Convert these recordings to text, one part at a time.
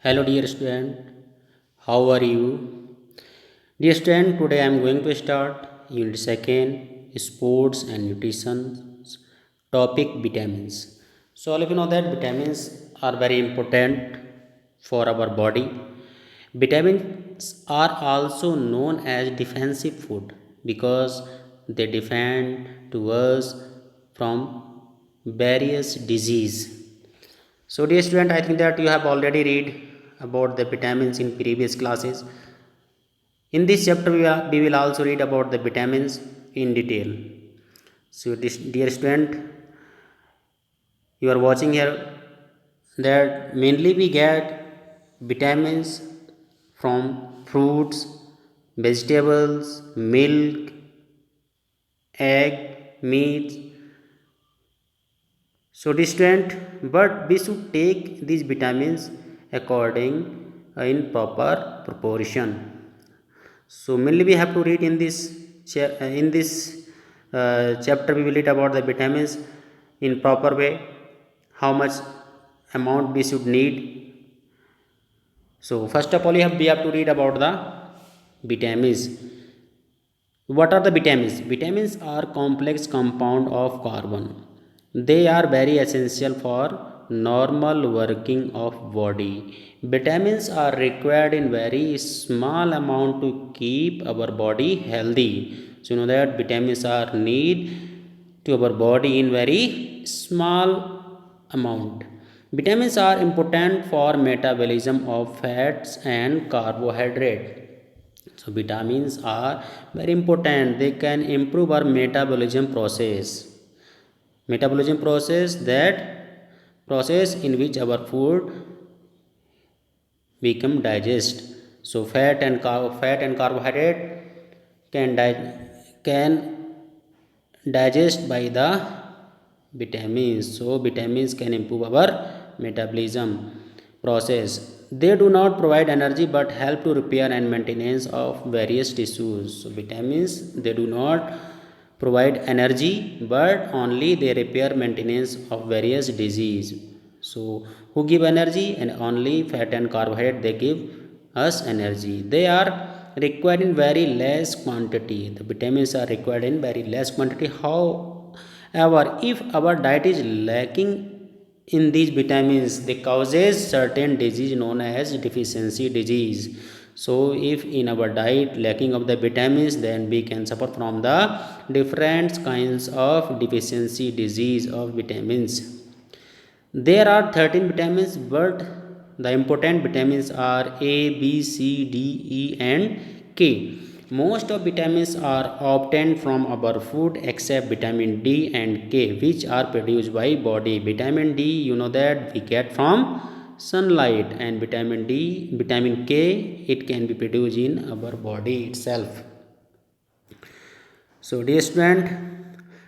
Hello dear student, how are you? Dear student, today I am going to start Unit 2 Sports and Nutrition topic vitamins. So all of you know that vitamins are very important for our body. Vitamins are also known as defensive food because they defend to us from various disease. So dear student, I think that you have already read about the vitamins in previous classes. In this chapter, we will also read about the vitamins in detail. So this, dear student, you are watching here that mainly we get vitamins from fruits, vegetables, milk, egg, meat. So distant, but we should take these vitamins according in proper proportion. So mainly we have to read in this chapter we will read about the vitamins in proper way, how much amount we should need. So first of all we have to read about the vitamins. What are the vitamins? Vitamins are complex compound of carbon. They are very essential for normal working of body. Vitamins are required in very small amount to keep our body healthy. So you know that vitamins are need to our body in very small amount. Vitamins are important for metabolism of fats and carbohydrate. So vitamins are very important. They can improve our metabolism process. Metabolism process, that process in which our food become digest. So fat and carbohydrate can digest by the vitamins. So vitamins can improve our metabolism process. They do not provide energy but help to repair and maintenance of various tissues. So vitamins, they do not provide energy but only they repair maintenance of various disease. So who give energy? And only fat and carbohydrate, they give us energy. They are required in very less quantity. The vitamins are required in very less quantity. However, if our diet is lacking in these vitamins, they causes certain disease known as deficiency disease. So if in our diet lacking of the vitamins, then we can suffer from the different kinds of deficiency disease of vitamins. There are 13 vitamins, but the important vitamins are A, B, C, D, E, and K. Most of vitamins are obtained from our food except vitamin D and K, which are produced by body. Vitamin D, you know that we get from sunlight, and vitamin K, it can be produced in our body itself. So dear student,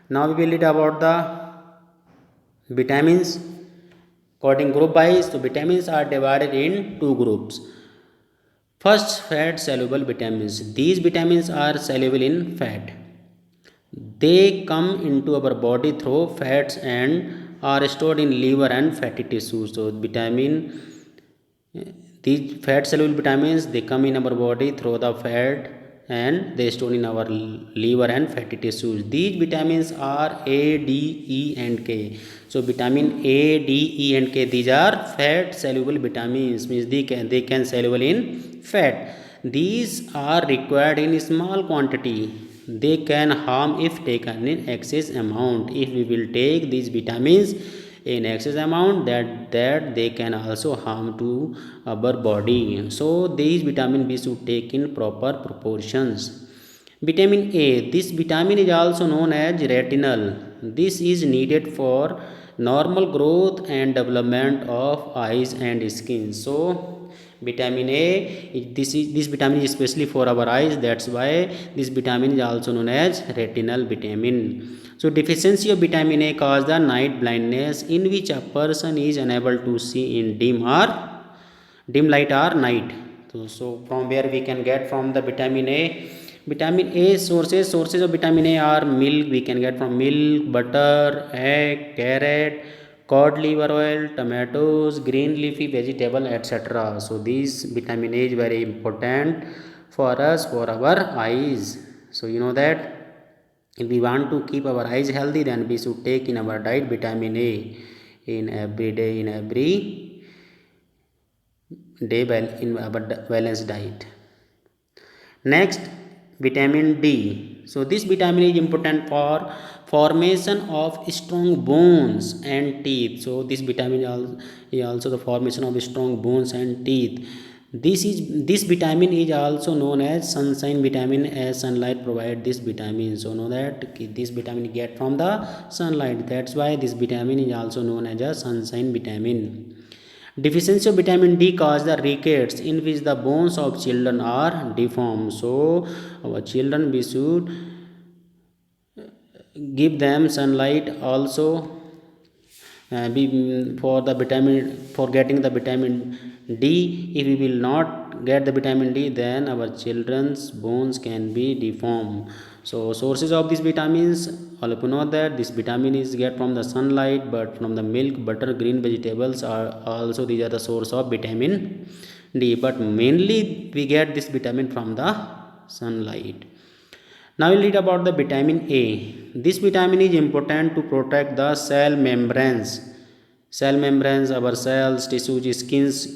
now we will read about the vitamins according group wise. So vitamins are divided in two groups. First, fat soluble vitamins. These vitamins are soluble in fat. They come into our body through fats and are stored in liver and fatty tissues. So these fat soluble vitamins, they come in our body through the fat and they store in our liver and fatty tissues. These vitamins are A, D, E, and K. So vitamin A, D, E, and K, these are fat soluble vitamins, means they can soluble in fat. These are required in small quantity. They can harm if taken in excess amount. If we will take these vitamins in excess amount, that they can also harm to our body. So these vitamin we should take in proper proportions. Vitamin A, this vitamin is also known as retinol. This is needed for normal growth and development of eyes and skin. So vitamin A, this vitamin is especially for our eyes. That's why this vitamin is also known as retinal vitamin. So deficiency of vitamin A causes the night blindness, in which a person is unable to see in dim light or night. So from where we can get from the vitamin A? Vitamin A sources of vitamin A are milk. We can get from milk, butter, egg, carrot, cod liver oil, tomatoes, green leafy vegetable, etc. So this vitamin A is very important for us, for our eyes. So you know that if we want to keep our eyes healthy, then we should take in our diet vitamin A in every day, in every day, in our balanced diet. Next, vitamin D. So this vitamin is important for formation of strong bones and teeth. So this vitamin is also the formation of strong bones and teeth. This vitamin is also known as sunshine vitamin, as sunlight provide this vitamin. So know that this vitamin get from the sunlight. That's why this vitamin is also known as a sunshine vitamin. Deficiency of vitamin D cause the rickets, in which the bones of children are deformed. So our children, we should give them sunlight also, for the vitamin, for getting the vitamin D. If we will not get the vitamin D, then our children's bones can be deformed. So sources of these vitamins, all of you know that this vitamin is get from the sunlight, but from the milk, butter, green vegetables are also, these are the source of vitamin D. But mainly we get this vitamin from the sunlight. Now we'll read about the vitamin A. This vitamin is important to protect the cell membranes. Cell membranes, our cells, tissues, skins,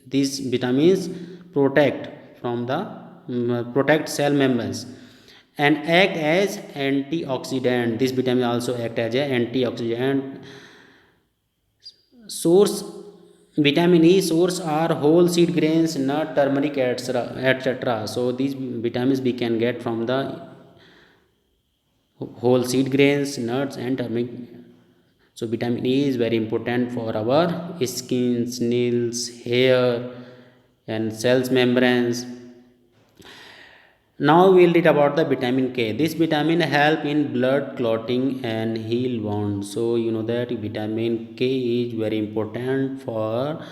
these vitamins protect from the protect cell membranes and act as antioxidant. This vitamin also act as an antioxidant. Source vitamin E source are whole seed grains, nut, turmeric, etc. So these vitamins we can get from the whole seed grains, nuts, and turmeric. So vitamin E is very important for our skin, nails, hair, and cells membranes. Now we'll read about the vitamin K. This vitamin help in blood clotting and heal wounds. So you know that vitamin K is very important for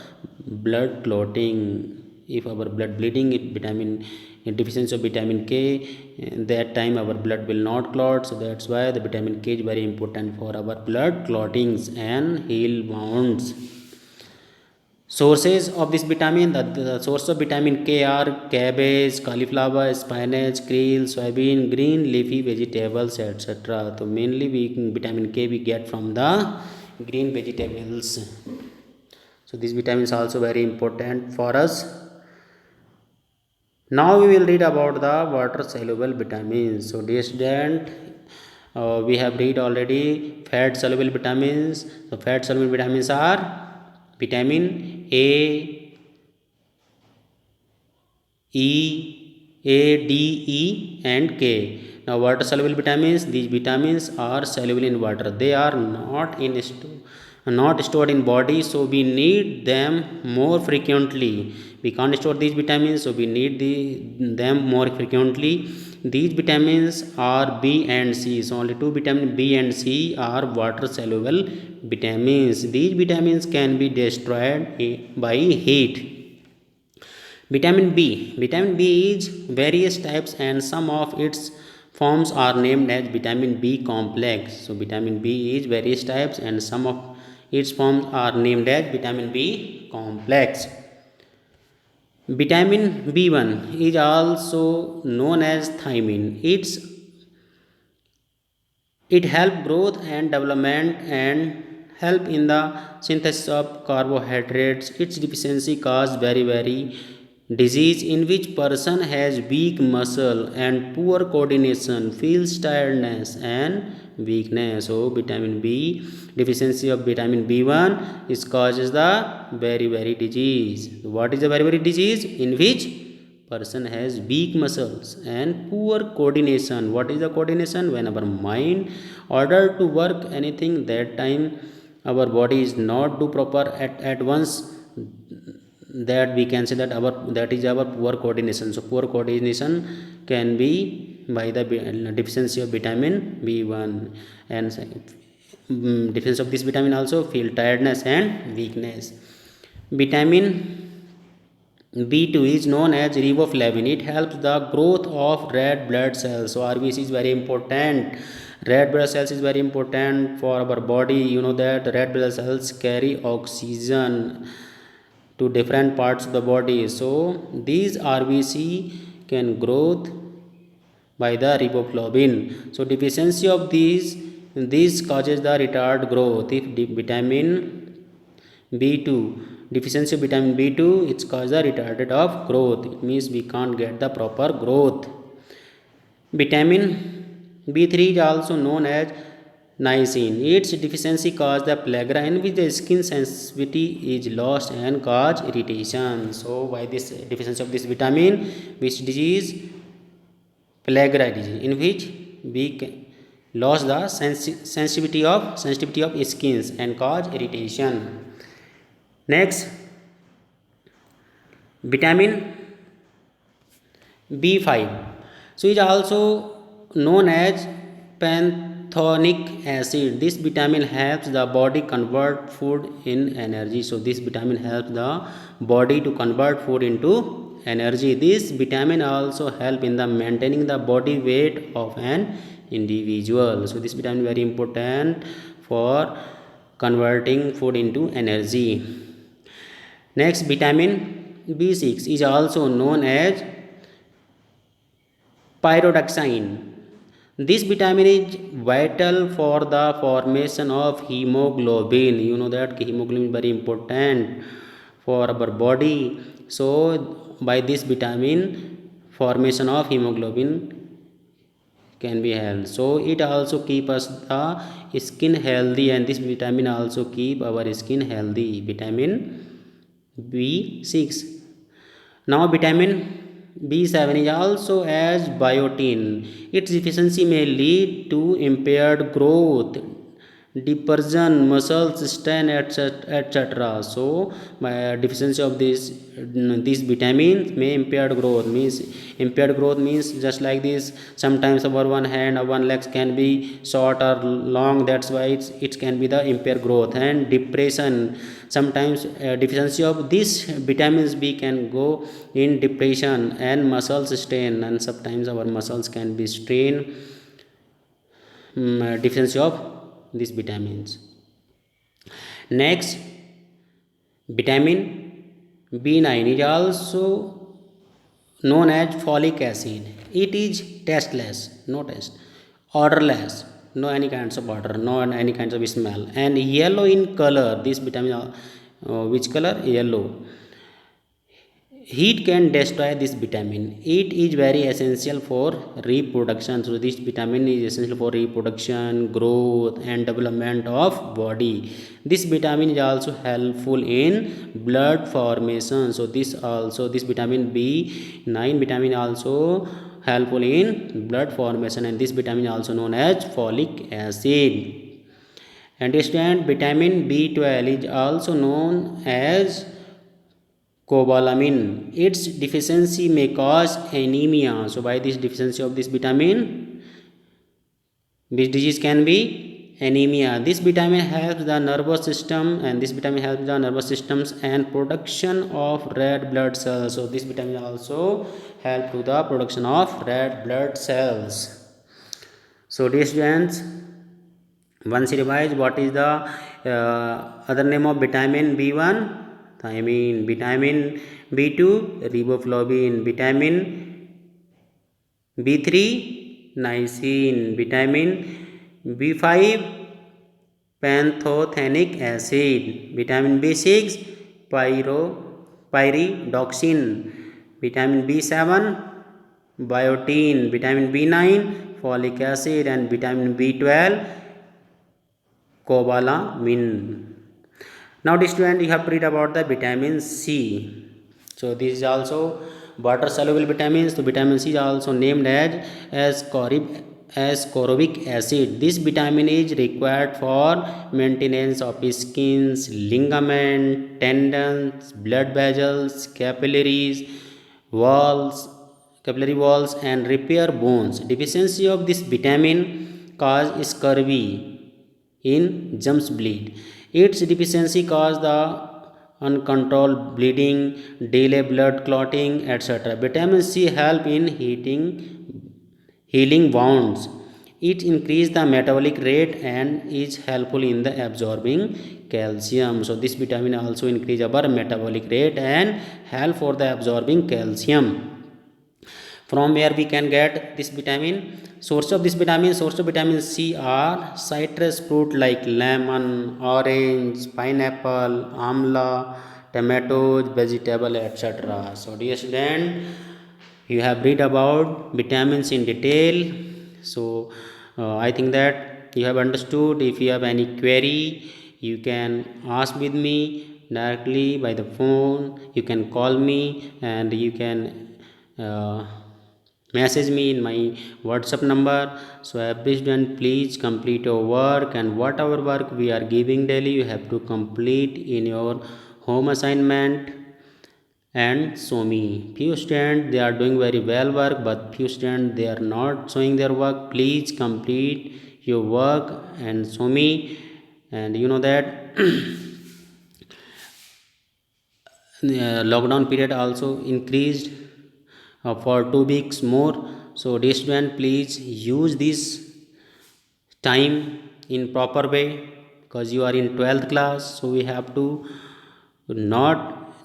blood clotting. If our blood bleeding, if vitamin deficiency of vitamin K, that time our blood will not clot. So that's why the vitamin K is very important for our blood clottings and heal wounds. Sources of this vitamin, the source of vitamin K are cabbage, cauliflower, spinach, krill, soybean, green leafy vegetables, etc. So mainly vitamin K we get from the green vegetables. So these vitamins are also very important for us. Now we will read about the water soluble vitamins. So dear student, we have read already fat soluble vitamins. So fat soluble vitamins are vitamin A, E, A, D, E and K. Now water soluble vitamins, these vitamins are soluble in water. They are not stored in body, so we need them more frequently. We can't store these vitamins, so we need them more frequently. These vitamins are B and C. So only two vitamins B and C are water soluble vitamins. These vitamins can be destroyed by heat. Vitamin B. Vitamin B is various types and some of its forms are named as vitamin B complex. So vitamin B is various types and some of its forms are named as vitamin B complex. Vitamin B1 is also known as thiamine. It help growth and development and help in the synthesis of carbohydrates. Its deficiency cause very disease in which person has weak muscle and poor coordination, feels tiredness and weakness. So vitamin B, deficiency of vitamin B1 is causes the very disease. What is the very disease? In which person has weak muscles and poor coordination. What is the coordination? When our mind order to work anything, that time our body is not do proper at once, that we can say that is our poor coordination. So poor coordination can be by the deficiency of vitamin B1, and deficiency of this vitamin also feel tiredness and weakness. Vitamin B2 is known as riboflavin. It helps the growth of red blood cells. So RBC is very important. Red blood cells is very important for our body. You know that the red blood cells carry oxygen to different parts of the body. So these RBC can growth by the riboflavin. So deficiency of these causes the retard growth. If vitamin B2 deficiency of vitamin B2 it's cause the retarded of growth. It means we can't get the proper growth. Vitamin B3 is also known as niacin. Its deficiency cause the pellagra in which the skin sensitivity is lost and cause irritation. So by this deficiency of this vitamin, which disease? Pellagra disease, in which we lost the sensitivity of skins and cause irritation. Next, vitamin B5. So it is also known as pantothenic acid. This vitamin helps the body convert food in energy. So this vitamin helps the body to convert food into energy. This vitamin also help in the maintaining the body weight of an individual. So this vitamin is very important for converting food into energy. Next, vitamin B6 is also known as pyridoxine. This vitamin is vital for the formation of hemoglobin. You know that hemoglobin is very important for our body. So by this vitamin, formation of hemoglobin can be held. So it also keep us the skin healthy, and this vitamin also keep our skin healthy. Vitamin B6. Now vitamin B7 is also as biotin. Its deficiency may lead to impaired growth, depression, muscles strain, etc. So by deficiency of these vitamins may impaired growth. Means just like this, sometimes our one hand or one legs can be short or long, that's why it can be the impaired growth. And depression, sometimes deficiency of these vitamins B can go in depression and muscles strain, and sometimes our muscles can be strained. Deficiency of these vitamins. Next, vitamin B9 is also known as folic acid. It is tasteless, no taste, odorless, no any kinds of odor, no any kinds of smell, and yellow in color. This vitamin, which color? Yellow. Heat can destroy this vitamin. It is very essential for reproduction. So this vitamin is essential for reproduction, growth and development of body. This vitamin is also helpful in blood formation. So this vitamin B9 vitamin also helpful in blood formation, and this vitamin is also known as folic acid. Understand, vitamin B12 is also known as cobalamin. Its deficiency may cause anemia. So by this deficiency of this vitamin, which disease can be anemia. This vitamin helps the nervous system, and this vitamin helps the nervous systems and production of red blood cells. So this vitamin also help to the production of red blood cells. So dear students, once revise, what is the other name of vitamin B1? Thiamine. Vitamin B2 riboflavin. Vitamin B3 niacin. Vitamin B5 pantothenic acid. Vitamin B6 pyridoxine. Vitamin B7 biotin. Vitamin B9 folic acid, and vitamin B12 cobalamin. Now this student, you have to read about the vitamin C. So this is also water soluble vitamins. So vitamin C is also named as ascorbic acid. This vitamin is required for maintenance of skins, ligament, tendons, blood vessels, capillary walls, and repair bones. Deficiency of this vitamin cause scurvy in jumps bleed. Its deficiency cause the uncontrolled bleeding, delay blood clotting, etc. Vitamin C help in healing wounds. It increase the metabolic rate and is helpful in the absorbing calcium. So this vitamin also increase our metabolic rate and help for the absorbing calcium. From where we can get this vitamin? Source of vitamin C are citrus fruit like lemon, orange, pineapple, amla, tomatoes, vegetable, etc. So dear student, you have read about vitamins in detail. So I think that you have understood. If you have any query, you can ask with me directly by the phone. You can call me, and you can uh, message me in my WhatsApp number. So every student, please complete your work, and whatever work we are giving daily, you have to complete in your home assignment and show me. Few students, they are doing very well work, but few students, they are not showing their work. Please complete your work and show me. And you know that lockdown period also increased for 2 weeks more. So dear student, please use this time in proper way, because you are in 12th class. So we have to not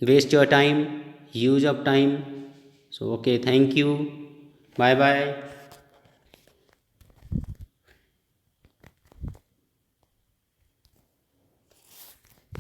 waste your time, use of time. So okay, thank you, bye bye.